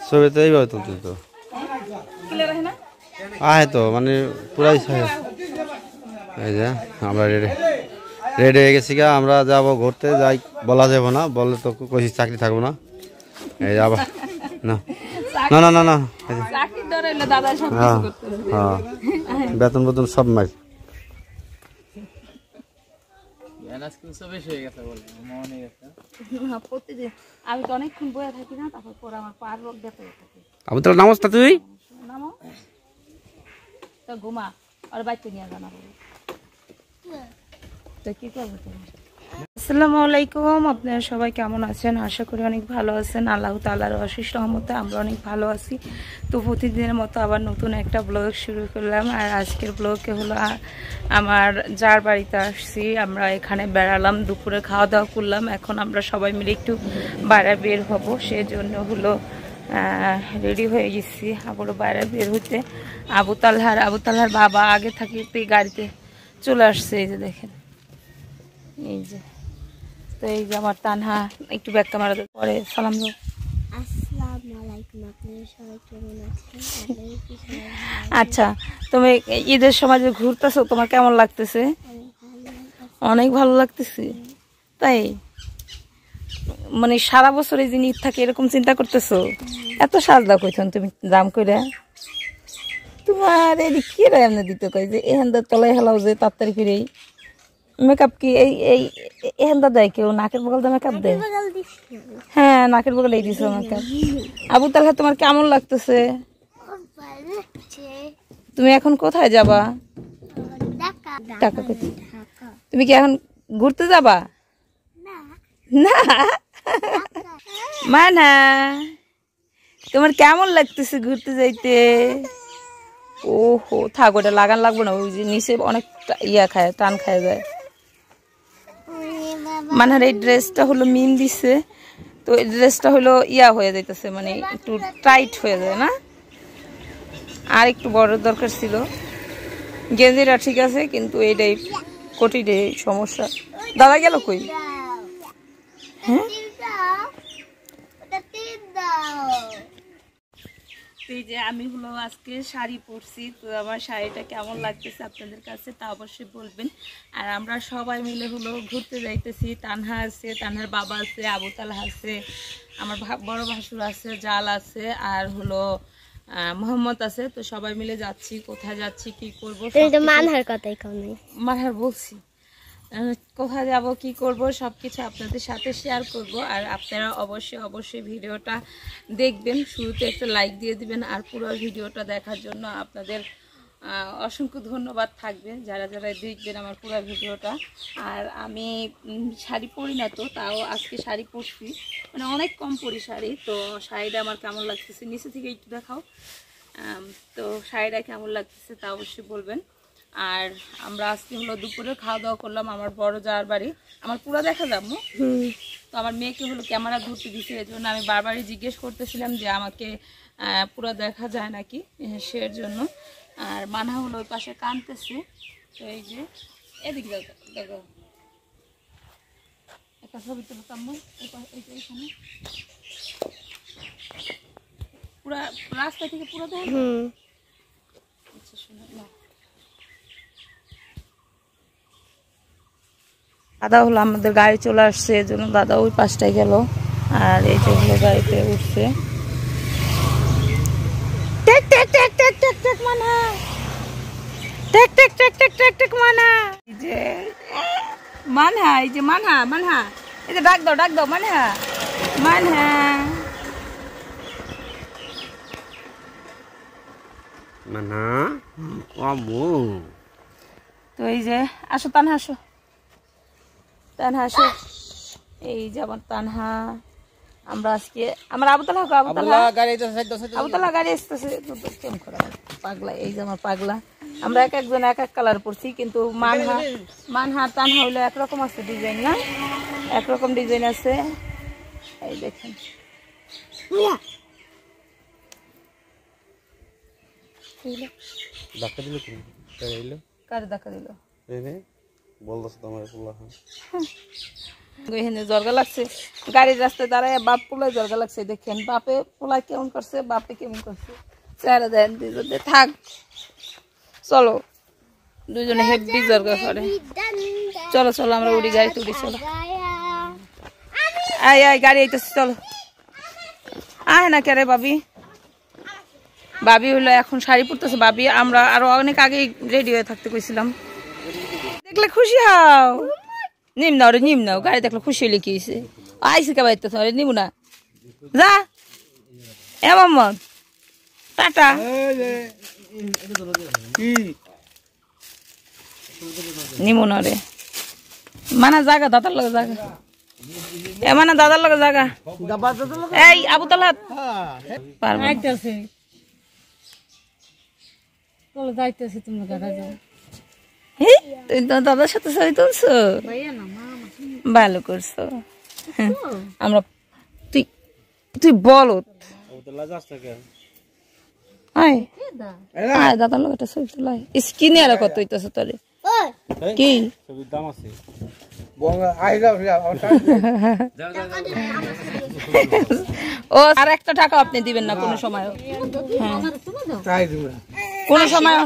ছবি তো এইভাবে তুলতে তো আয় তো মানে পুরাই এই যে আমরা রেডি হয়ে গেছি গা। আমরা যাবো ঘুরতে, যাই বলা যাবো না, বললে তো কইছি চাকরি থাকবো না। এই আবার না না না না না হ্যাঁ বেতন বেতন সব মাই আমি তো অনেকক্ষণ বয়ে থাকি না, তারপর পরে আমার পার রোগ ব্যথা থাকে। আমি তো নামাজ না তুই নামো তো ঘুমা আর বাইতে নিয়ে জানাবো তো কি করবো তুমি। আসসালামু আলাইকুম, আপনারা সবাই কেমন আছেন? আশা করি অনেক ভালো আছেন। আল্লাহ তাআলার অশেষ রহমতে আমরা অনেক ভালো আছি। তো প্রতিদিনের মতো আবার নতুন একটা ব্লগ শুরু করলাম। আর আজকের ব্লগে হলো আমার যার বাড়িতে আসছি, আমরা এখানে বেড়ালাম, দুপুরে খাওয়া দাওয়া করলাম। এখন আমরা সবাই মিলে একটু বাইরে বের হব, সেজন্য হলো রেডি হয়ে গেছি আবারও বাইরে বের হতে। আবু তালহার বাবা আগে থাকতে গাড়িতে চলে আসছে। এই যে দেখেন, এই যে তো এই যে আমার তানহা একটু ব্যাগ ক্যামেরা পরে সালাম দাও। আসসালামু আলাইকুম, আপনারা সবাই কেমন আছেন? আচ্ছা, তুমি ঈদের সময় যে ঘুরতেছো, তোমার কেমন লাগতেছে? অনেক ভালো লাগতেছে। তাই মানে সারা বছর এই যে ঈদ থাকে এরকম চিন্তা করতেছো? এত সাজদা কইছন তুমি দাম কইরা? তোমার এদিক কি রে এমনি দিতে কই যে এখানদার তলায় হেলাও যে তাড়াতাড়ি ফিরেই মেকআপ কি এই এই এখানটা দেয় কেউ? নাকের বগল দিয়ে মেকআপ দেয়? হ্যাঁ, নাকের বগল এই দিছো মেকআপ। আবু তালহা তোমার কেমন লাগতেছে? তুমি এখন কোথায় যাবা? ঢাকা। তুমি কি এখন ঘুরতে যাবা? না মানা, তোমার কেমন লাগতেছে ঘুরতে যাইতে? ওহো থাক, ওটা লাগান লাগবে না, ওই যে নিচে অনেক ইয়া খায়, টান খায় যায়। মানে এই ড্রেসটা হলো মিম দিছে, তো এই ড্রেসটা হলো ইয়া হয়ে যাইতেছে, মানে একটু টাইট হয়ে যায় না, আর একটু বড় দরকার ছিল। গেঞ্জিটা ঠিক আছে, কিন্তু এইটাই কোটিটাই সমস্যা। দাদা গেল কই? হ্যাঁ এই যে আমি হলো আজকে শাড়ি পরছি, তো আমার শাড়িটা কেমন লাগতেছে আপনাদের কাছে তা অবশ্যই বলবেন। আর আমরা সবাই মিলে হলো ঘুরতে যাইতেছি। তানহা আছে, তানহার বাবা আছে, আবু তালহা আছে, আমার বড় ভাসুর আছে, জাল আছে, আর হলো মোহাম্মদ আছে। তো সবাই মিলে যাচ্ছি। কোথায় যাচ্ছি, কি করবো, মানহার কথাই কমই মানহার বলছি, কোথায় যাব, কি করব, সবকিছু আপনাদের সাথে শেয়ার করব। আর আপনারা অবশ্যই ভিডিওটা দেখবেন, শুরুতে একটা লাইক দিয়ে দিবেন। আর পুরো ভিডিওটা দেখার জন্য আপনাদের অসংখ্য ধন্যবাদ থাকবে, যারা যারা দেখবেন আমার পুরো ভিডিওটা। আর আমি শাড়ি পরি না, তো তাও আজকে শাড়ি পরছি, মানে অনেক কম পরি শাড়ি। তো শাড়িটা আমার কেমন লাগতেছে নিচে থেকে একটু দেখাও। তো শাড়িটা কেমন লাগতেছে তা অবশ্যই বলবেন। আর আমরা আজকে হলো দুপুরে খাওয়া দাওয়া করলাম আমার বড় যার বাড়ি। আমার পুরো দেখা যাবো, তো আমার মেয়েকে হলো ক্যামেরা ধরতে দিছে, এই জন্য আমি বারবারই জিজ্ঞেস করতেছিলাম যে আমাকে পুরো দেখা যায় নাকি, সের জন্য। আর মানহা হলো ওই পাশে কাঁদতেছে। তো এই যে এদিকে দেখো একটা ছবি তুলতাম, এইখানে পুরা রাস্তা থেকে পুরো দেখা। আচ্ছা শোনো না, দাদা হলো আমাদের গাড়ি চলে আসছে, এই জন্য দাদা ওই পাশটায় গেল। আর এই যে হলো গাড়িতে উঠছে, মানহা এই যে মানহা এই যে ডাক দাও মানহা তো এই যে আসো তানহা, আসো এই যে আমার তানহা। আমরা আজকে আমার আবু তালহা গাড়ি আসতেছে, পাগলা, এই যে আমার পাগলা। আমরা এক একজন এক এক কালার পরছি, কিন্তু মানহা তানহা হইলো একরকম আছে ডিজাইন, না একরকম ডিজাইন আছে। এই দেখেন কারে ধাক্কা দিল? এখানে জর্গা লাগছে, গাড়ির রাস্তায় দাঁড়ায় বাপ পোলায় জর্গা লাগছে। দেখেন বাপে পোলায় কেমন করছে, বাপে কেমন করছে, চেহারা দেন দুজনে। থাক চলো, দুজনে হেভি জর্গা করে। চলো চলো আমরা উড়ি, গাড়িতে উড়ি, চলো। আয় আয়, গাড়ি আইতেছে, চলো। আয় না কে রে বাবি? বাবি হলো এখন শাড়ি পরতেছে। বাবি আমরা আরো অনেক আগে রেডি হয়ে থাকতে কইছিলাম। দেখলে খুশি হও, নিম নাও রে, নিম নাও। গাড়ি দেখলে খুশি হলে কি হয়েছে? আইসি কে বাইতে নিব না, যা এ মোহাম্মদ, টাটা। নিব না রে, মানা জাগা দাদার লগে জাগা, এ মানা দাদার লগে জাগা। এই আবু তালহাত পারবো না। যাইতেছি তুমি দেখা যাও। তুই তো দাদার সাথে ছবি তুলছো, ভালো করছো। আমরা তুই তুই বলো দাদার লোক একটা ছবি তোলাই স্কিনে আর কত হইতেছে তোরে কি ও আর একটা টাকা আপনি দিবেন না কোনো সময়, কোন সময়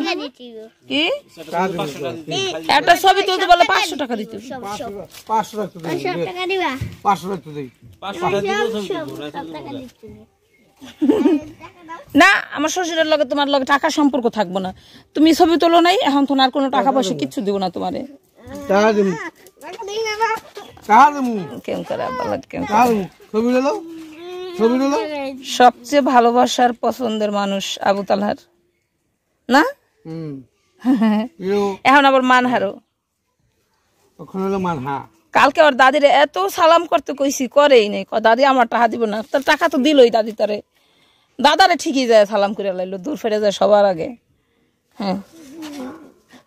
কি একটা ছবি তুলতে বলে 500 টাকা দিতে, 500 টাকা দিবা, 500 টাকা দিই, না আমার শ্বশুরের লগে তোমার লগে টাকা সম্পর্ক থাকবো না। তুমি ছবি তোলো নাই, এখন তো আর কোনো টাকা পয়সা কিচ্ছু দিব না তোমারে। টাকা দিমু, টাকা দিমু, কেমন করে আব্বা লাগে কেমন টাকা দিমু, ছবি লও, ছবি লও। সবচেয়ে ভালোবাসার পছন্দের মানুষ আবু তালহার না? এখন আবার মানহারও, ওখানে হলো মানহা। কালকে ওর দাদির এত সালাম করতে কইছি, করেই নেই। দাদি আমার টাকা দিব না, তার টাকা তো দিলই দাদি তারে। দাদারে ঠিকই যায় সালাম করে লাইলো, দূর ফেরে যায় সবার আগে। হ্যাঁ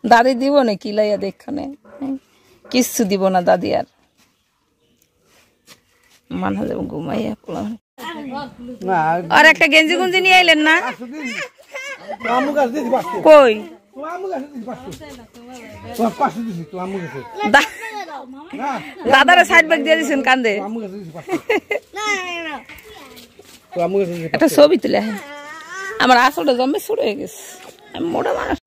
দাদি দিব না কি লাইয়া দেখখানে, কিচ্ছু দিব না দাদি। আর মানহা যাবো ঘুমাইয়া পোলা। আর একটা গেঞ্জি গুঞ্জি নিয়ে আইলেন না? কই দাদারে সাইড ব্যাগ দিয়ে দিচ্ছেন কান্দে। একটা ছবি তুলে আমার আসলটা জমে শুরু হয়ে গেছে, আমি মোটা মানুষ।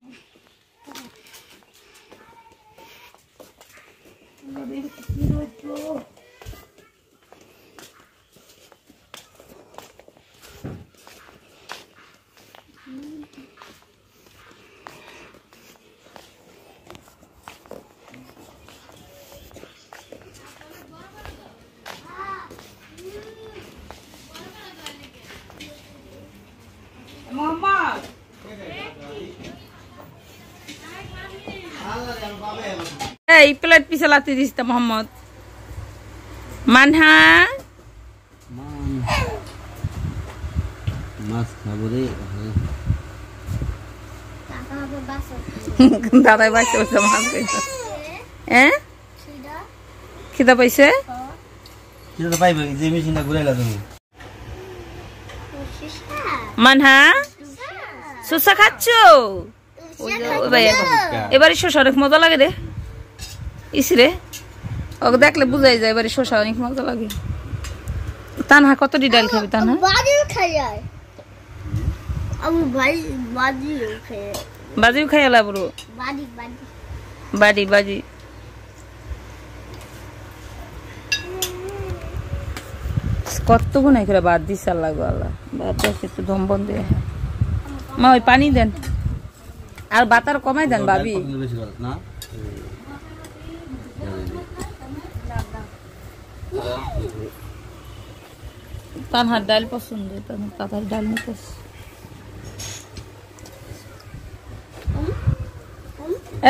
এই প্লেট পিছে লাতি দিস তো মোহাম্মদ। মানহা মাছ খাবো রে, দাদাই বাইতে বসে মাছ খাইছে। হ্যাঁ খিদা পাইছে, খিদা তো পাইবে, যে মেশিনটা ঘুরাইলা তুমি। মানহা সুসা খাচ্ছ? এবারে শসা অনেক মজা লাগে রে, ইসরে ওকে দেখলে বুঝাই যায় এবারে শসা অনেক মজা লাগে। তানহা কত ডাল খাবি? তানহা বাজিও খাই এলা বড় বাড়ি বাজি। কত গুনাই করে বাদ দিস আল্লাহ গো আল্লাহ, বাদ দিস একটু দম বন্ধ। মা ওই পানি দেন আর বাতার কমাই দেন ভাবি। তানহার ডাল পছন্দ, তাতার ডাল নিতে।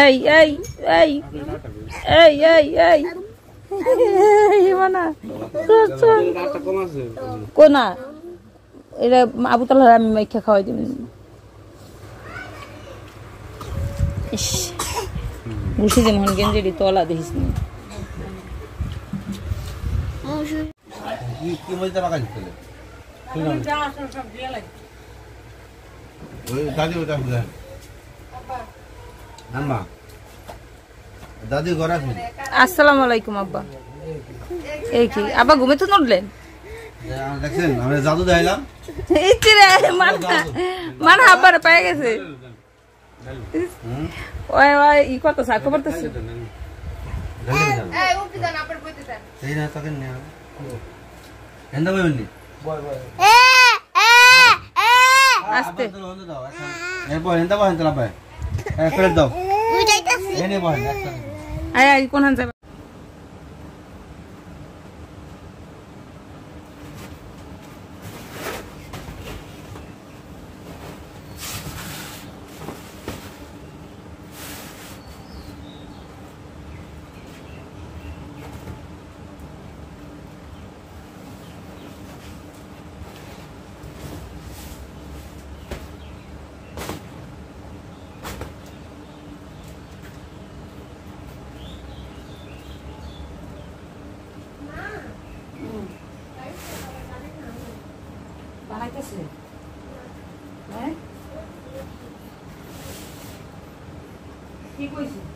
এই এই এই এই এই এই কোনা এটা আবু তালহার আমি মাইখা খাওয়াই দিব। ঘুষি যে মন গেঞ্জি তলা দেখিস নি। দাদি ঘর আছে। আসসালামু আলাইকুম আব্বা। এই কি আবার ঘুমে তো উঠলেন? দেখছেন আমরা জাদু দেখাইলাম। ইচ্ছে রে মান হাবার পেয়ে গেছে। ওই ওই ই কত সাকো পড়তেছে। এই না তাকে নে এন্ডা বইনি আস্তে এরপর এন্ডা বহেন তোলা ভাই প্লেট দাও এনে বহেন একটা আয় আয় কোন হান যাবে? বানাইতেছে হ্যাঁ কি কইছিস?